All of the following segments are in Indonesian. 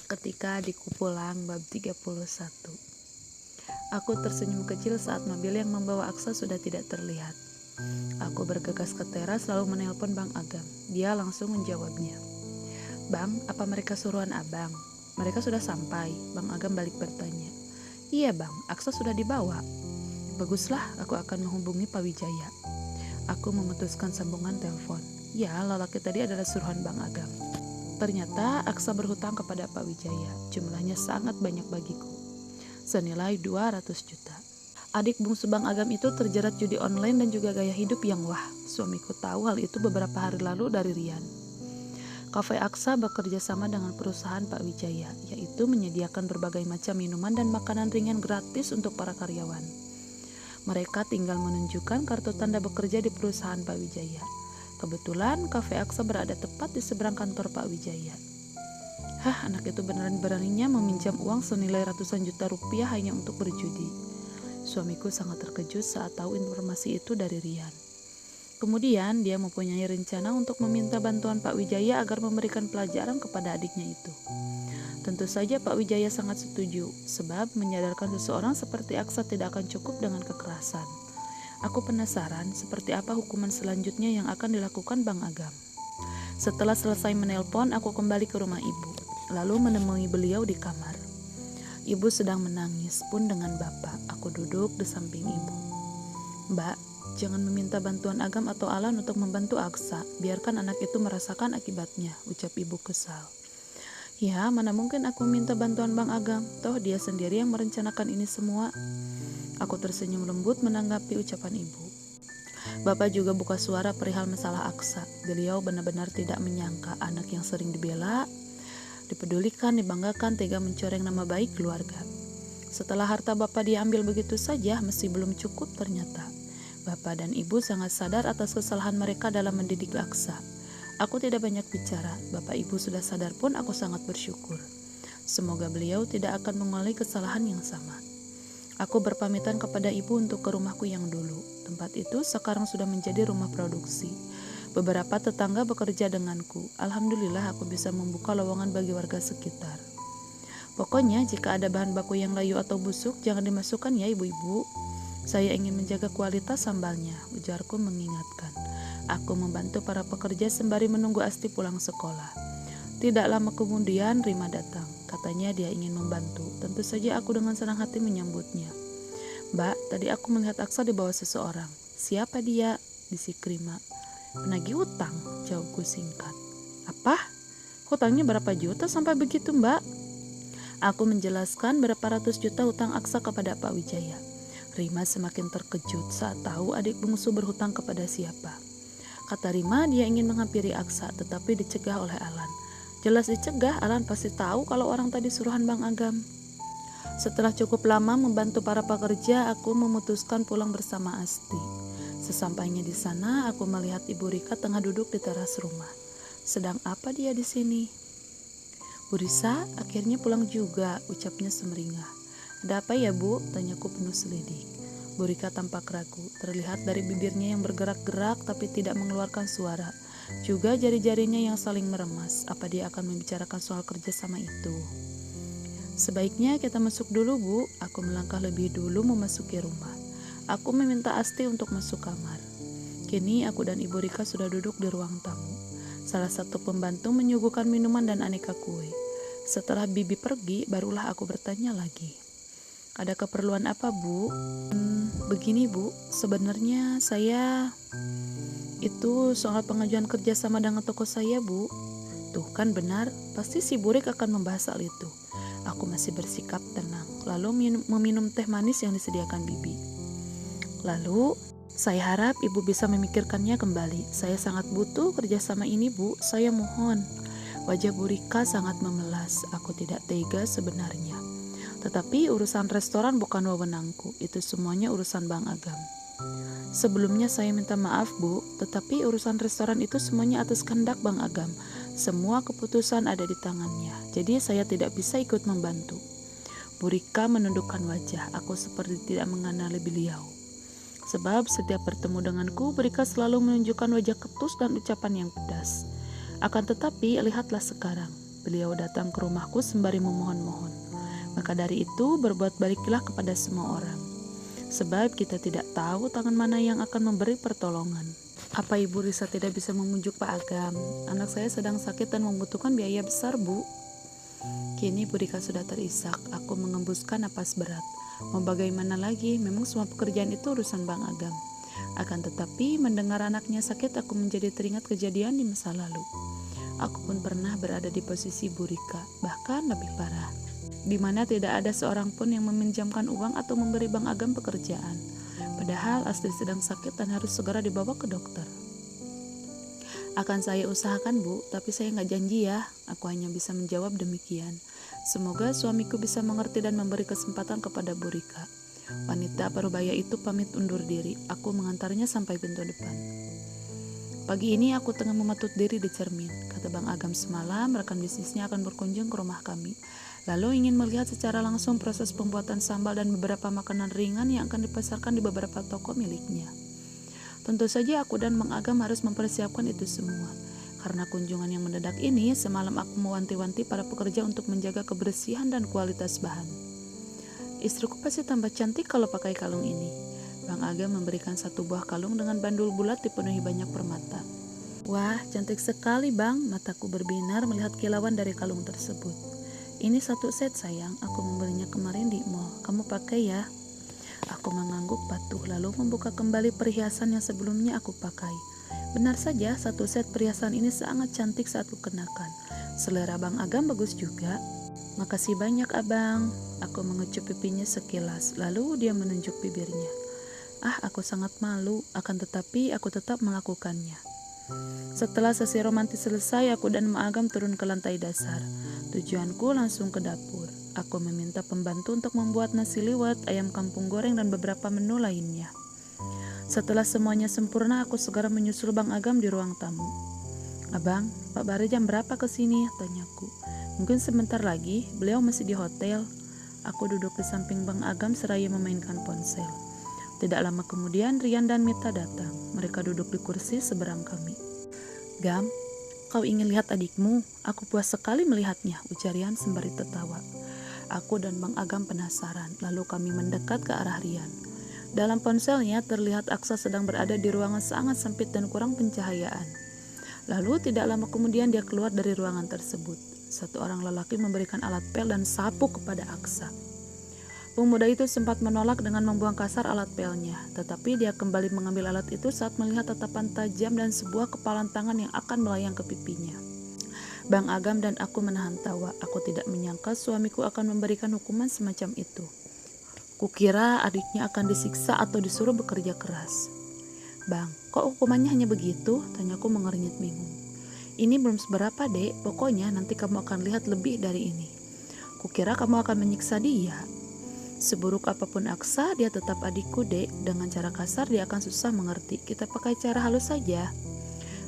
Ketika adikku pulang, bab 31. Aku tersenyum kecil saat mobil yang membawa Aksa sudah tidak terlihat. Aku bergegas ke teras lalu menelpon Bang Agam. Dia langsung menjawabnya. Bang, apa mereka suruhan abang? Mereka sudah sampai, Bang Agam balik bertanya. Iya bang, Aksa sudah dibawa. Baguslah, aku akan menghubungi Pak Wijaya. Aku memutuskan sambungan telepon. Ya, lelaki tadi adalah suruhan Bang Agam. Ternyata Aksa berhutang kepada Pak Wijaya. Jumlahnya sangat banyak bagiku. Senilai 200 juta. Adik bungsu Bang Agam itu terjerat judi online dan juga gaya hidup yang wah. Suamiku tahu hal itu beberapa hari lalu dari Rian. Cafe Aksa bekerja sama dengan perusahaan Pak Wijaya, yaitu menyediakan berbagai macam minuman dan makanan ringan gratis untuk para karyawan. Mereka tinggal menunjukkan kartu tanda bekerja di perusahaan Pak Wijaya. Kebetulan Cafe Aksa berada tepat di seberang kantor Pak Wijaya. Hah, anak itu beneran beraninya meminjam uang senilai ratusan juta rupiah hanya untuk berjudi. Suamiku sangat terkejut saat tahu informasi itu dari Rian. Kemudian dia mempunyai rencana untuk meminta bantuan Pak Wijaya agar memberikan pelajaran kepada adiknya itu. Tentu saja Pak Wijaya sangat setuju, sebab menyadarkan seseorang seperti Aksa tidak akan cukup dengan kekerasan. Aku penasaran seperti apa hukuman selanjutnya yang akan dilakukan Bang Agam. Setelah selesai menelpon, aku kembali ke rumah ibu, lalu menemui beliau di kamar. Ibu sedang menangis pun dengan bapak. Aku duduk di samping ibu. Mbak, jangan meminta bantuan Agam atau Alan untuk membantu Aksa. Biarkan anak itu merasakan akibatnya, ucap ibu kesal. Ya, mana mungkin aku minta bantuan Bang Agam. Toh dia sendiri yang merencanakan ini semua. Aku tersenyum lembut menanggapi ucapan ibu. Bapak juga buka suara perihal masalah Aksa. Beliau benar-benar tidak menyangka anak yang sering dibela, dipedulikan, dibanggakan, tega mencoreng nama baik keluarga. Setelah harta Bapak diambil begitu saja, masih belum cukup ternyata. Bapak dan Ibu sangat sadar atas kesalahan mereka dalam mendidik Aksa. Aku tidak banyak bicara, Bapak Ibu sudah sadar pun aku sangat bersyukur. Semoga beliau tidak akan mengulangi kesalahan yang sama. Aku berpamitan kepada ibu untuk ke rumahku yang dulu. Tempat itu sekarang sudah menjadi rumah produksi. Beberapa tetangga bekerja denganku. Alhamdulillah aku bisa membuka lowongan bagi warga sekitar. Pokoknya jika ada bahan baku yang layu atau busuk, jangan dimasukkan ya ibu-ibu. Saya ingin menjaga kualitas sambalnya, ujarku mengingatkan. Aku membantu para pekerja sembari menunggu Asti pulang sekolah. Tidak lama kemudian Rima datang. Katanya dia ingin membantu. Tentu saja aku dengan senang hati menyambutnya. Mbak, tadi aku melihat Aksa di bawah seseorang. Siapa dia? Bisik Rima. Penagih hutang, jawabku singkat. Apa? Hutangnya berapa juta sampai begitu mbak? Aku menjelaskan berapa ratus juta hutang Aksa kepada Pak Wijaya. Rima semakin terkejut saat tahu adik bungsu berhutang kepada siapa. Kata Rima dia ingin menghampiri Aksa tetapi dicegah oleh Alan. Jelas dicegah, Alan pasti tahu kalau orang tadi suruhan Bang Agam. Setelah cukup lama membantu para pekerja, aku memutuskan pulang bersama Asti. Sesampainya di sana, aku melihat Ibu Rika tengah duduk di teras rumah. Sedang apa dia di sini? Bu Risa, akhirnya pulang juga, ucapnya semeringah. Ada apa ya Bu? Tanyaku penuh selidik. Bu Rika tampak ragu, terlihat dari bibirnya yang bergerak-gerak tapi tidak mengeluarkan suara. Juga jari-jarinya yang saling meremas. Apa dia akan membicarakan soal kerjasama itu? Sebaiknya kita masuk dulu Bu. Aku melangkah lebih dulu memasuki rumah. Aku meminta Asti untuk masuk kamar. Kini aku dan Ibu Rika sudah duduk di ruang tamu. Salah satu pembantu menyuguhkan minuman dan aneka kue. Setelah Bibi pergi, barulah aku bertanya lagi. Ada keperluan apa Bu? Begini Bu, sebenarnya saya itu soal pengajuan kerjasama dengan toko saya Bu. Tuh kan benar, pasti si Burik akan membahas hal itu. Aku masih bersikap tenang, lalu meminum teh manis yang disediakan Bibi. Lalu, saya harap Ibu bisa memikirkannya kembali. Saya sangat butuh kerjasama ini Bu, saya mohon. Wajah Bu Rika sangat memelas, aku tidak tega sebenarnya. Tetapi urusan restoran bukan wewenangku, itu semuanya urusan Bang Agam. Sebelumnya saya minta maaf Bu, tetapi urusan restoran itu semuanya atas kehendak Bang Agam. Semua keputusan ada di tangannya, jadi saya tidak bisa ikut membantu. Bu Rika menundukkan wajah, aku seperti tidak mengenali beliau. Sebab setiap bertemu denganku, Bu Rika selalu menunjukkan wajah ketus dan ucapan yang pedas. Akan tetapi, lihatlah sekarang. Beliau datang ke rumahku sembari memohon-mohon. Maka dari itu berbuat baiklah kepada semua orang. Sebab kita tidak tahu tangan mana yang akan memberi pertolongan. Apa Ibu Risa tidak bisa memujuk Pak Agam? Anak saya sedang sakit dan membutuhkan biaya besar, Bu. Kini Bu Rika sudah terisak. Aku mengembuskan napas berat. Mau bagaimana lagi? Memang semua pekerjaan itu urusan Bang Agam. Akan tetapi mendengar anaknya sakit, aku menjadi teringat kejadian di masa lalu. Aku pun pernah berada di posisi Bu Rika, bahkan lebih parah, di mana tidak ada seorang pun yang meminjamkan uang atau memberi Bang Agam pekerjaan. Padahal Astri sedang sakit dan harus segera dibawa ke dokter. Akan saya usahakan, Bu, tapi saya nggak janji ya. Aku hanya bisa menjawab demikian. Semoga suamiku bisa mengerti dan memberi kesempatan kepada Bu Rika. Wanita parubaya itu pamit undur diri. Aku mengantarnya sampai pintu depan. Pagi ini aku tengah mematut diri di cermin. Kata Bang Agam semalam, rekan bisnisnya akan berkunjung ke rumah kami. Lalu ingin melihat secara langsung proses pembuatan sambal dan beberapa makanan ringan yang akan dipasarkan di beberapa toko miliknya. Tentu saja aku dan Bang Agam harus mempersiapkan itu semua. Karena kunjungan yang mendadak ini, semalam aku mewanti-wanti para pekerja untuk menjaga kebersihan dan kualitas bahan. Istriku pasti tambah cantik kalau pakai kalung ini. Bang Agam memberikan satu buah kalung dengan bandul bulat dipenuhi banyak permata. Wah, cantik sekali Bang, mataku berbinar melihat kilauan dari kalung tersebut. Ini satu set sayang, aku membelinya kemarin di mall. Kamu pakai ya? Aku mengangguk patuh lalu membuka kembali perhiasan yang sebelumnya aku pakai. Benar saja, satu set perhiasan ini sangat cantik saat kukenakan. Selera Bang Agam bagus juga. Makasih banyak Abang. Aku mengecup pipinya sekilas, lalu dia menunjuk bibirnya. Aku sangat malu, akan tetapi aku tetap melakukannya. Setelah sesi romantis selesai, aku dan Mak Agam turun ke lantai dasar. Tujuanku langsung ke dapur. Aku meminta pembantu untuk membuat nasi liwet, ayam kampung goreng, dan beberapa menu lainnya. Setelah semuanya sempurna, aku segera menyusul Bang Agam di ruang tamu. Abang, Pak Bara jam berapa kesini? Tanyaku. Mungkin sebentar lagi, beliau masih di hotel. Aku duduk di samping Bang Agam seraya memainkan ponsel. Tidak lama kemudian Rian dan Mita datang. Mereka duduk di kursi seberang kami. Gam, kau ingin lihat adikmu? Aku puas sekali melihatnya, ujar Rian sembari tertawa. Aku dan Bang Agam penasaran, lalu kami mendekat ke arah Rian. Dalam ponselnya terlihat Aksa sedang berada di ruangan sangat sempit dan kurang pencahayaan. Lalu tidak lama kemudian dia keluar dari ruangan tersebut. Satu orang lelaki memberikan alat pel dan sapu kepada Aksa. Pemuda itu sempat menolak dengan membuang kasar alat pelnya, tetapi dia kembali mengambil alat itu saat melihat tatapan tajam dan sebuah kepalan tangan yang akan melayang ke pipinya. Bang Agam dan aku menahan tawa. Aku tidak menyangka suamiku akan memberikan hukuman semacam itu. Kukira adiknya akan disiksa atau disuruh bekerja keras. Bang, kok hukumannya hanya begitu? Tanyaku mengernyit bingung. Ini belum seberapa, Dek. Pokoknya nanti kamu akan lihat lebih dari ini. Kukira kamu akan menyiksa dia. Seburuk apapun Aksa, dia tetap adikku, Dek. Dengan cara kasar dia akan susah mengerti. Kita pakai cara halus saja.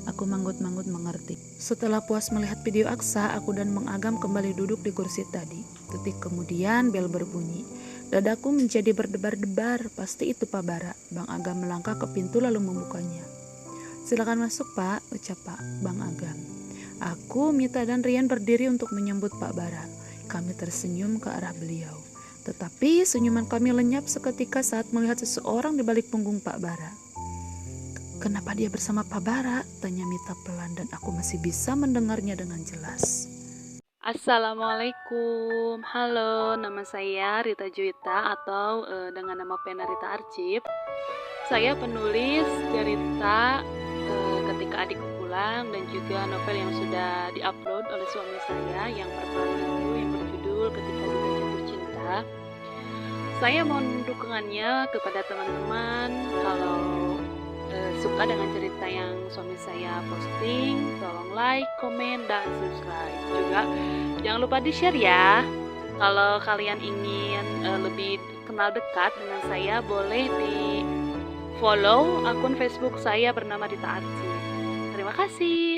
Aku manggut-manggut mengerti. Setelah puas melihat video Aksa, aku dan Bang Agam kembali duduk di kursi tadi. Detik kemudian bel berbunyi. Dadaku menjadi berdebar-debar. Pasti itu Pak Bara. Bang Agam melangkah ke pintu lalu membukanya. Silakan masuk Pak, ucap Pak Bang Agam. Aku, Mita dan Rian berdiri untuk menyambut Pak Bara. Kami tersenyum ke arah beliau. Tetapi senyuman kami lenyap seketika saat melihat seseorang di balik punggung Pak Bara. Kenapa dia bersama Pak Bara? Tanya Mita pelan dan aku masih bisa mendengarnya dengan jelas. Assalamualaikum, halo, nama saya Rita Juwita atau dengan nama pena Rita Arsip. Saya penulis cerita Ketika Adikku Pulang dan juga novel yang sudah diupload oleh suami saya yang pertama itu yang berjudul Ketika Dunia Jatuh Cinta. Saya mohon dukungannya kepada teman-teman kalau suka dengan cerita yang suami saya posting, tolong like, komen, dan subscribe. Juga jangan lupa di-share ya. Kalau kalian ingin lebih kenal dekat dengan saya, boleh di follow akun Facebook saya bernama Rita Arsip. Terima kasih.